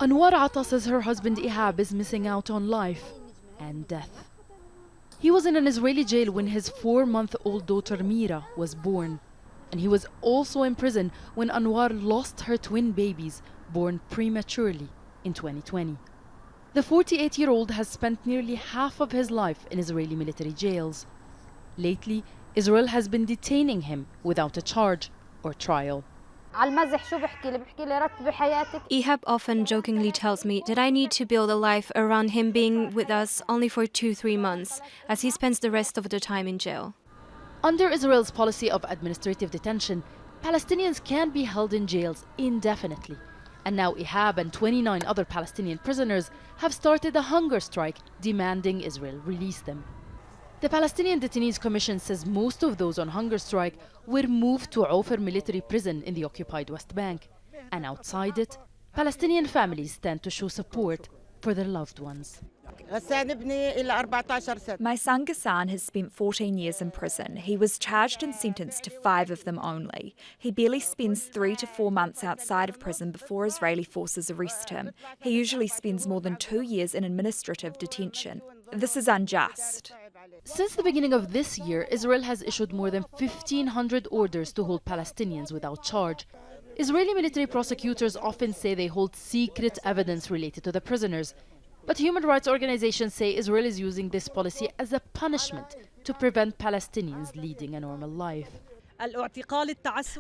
Anwar Atta says her husband Ihab is missing out on life and death. He was in an Israeli jail when his 4-month-old daughter Mira was born. And he was also in prison when Anwar lost her twin babies, born prematurely in 2020. The 48-year-old has spent nearly half of his life in Israeli military jails. Lately, Israel has been detaining him without a charge or trial. Ihab often jokingly tells me that I need to build a life around him being with us only for 2-3 months, as he spends the rest of the time in jail. Under Israel's policy of administrative detention, Palestinians can be held in jails indefinitely. And now Ihab and 29 other Palestinian prisoners have started a hunger strike demanding Israel release them. The Palestinian Detainees Commission says most of those on hunger strike were moved to Ofer military prison in the occupied West Bank. And outside it, Palestinian families stand to show support for their loved ones. My son Ghassan has spent 14 years in prison. He was charged and sentenced to 5 of them only. He barely spends 3 to 4 months outside of prison before Israeli forces arrest him. He usually spends more than 2 years in administrative detention. This is unjust. Since the beginning of this year, Israel has issued more than 1,500 orders to hold Palestinians without charge. Israeli military prosecutors often say they hold secret evidence related to the prisoners. But human rights organizations say Israel is using this policy as a punishment to prevent Palestinians leading a normal life.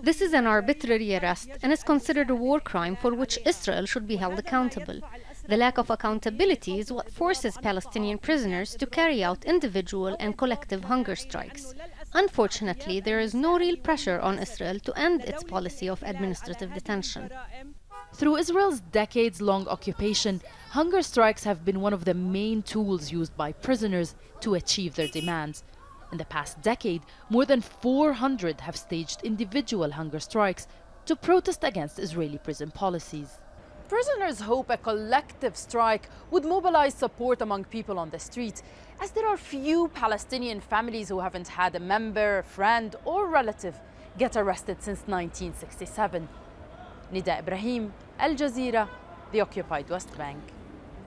This is an arbitrary arrest and is considered a war crime for which Israel should be held accountable. The lack of accountability is what forces Palestinian prisoners to carry out individual and collective hunger strikes. Unfortunately, there is no real pressure on Israel to end its policy of administrative detention. Through Israel's decades-long occupation, hunger strikes have been one of the main tools used by prisoners to achieve their demands. In the past decade, more than 400 have staged individual hunger strikes to protest against Israeli prison policies. Prisoners hope a collective strike would mobilize support among people on the streets, as there are few Palestinian families who haven't had a member, friend, or relative get arrested since 1967. Nida Ibrahim, Al Jazeera, the occupied West Bank.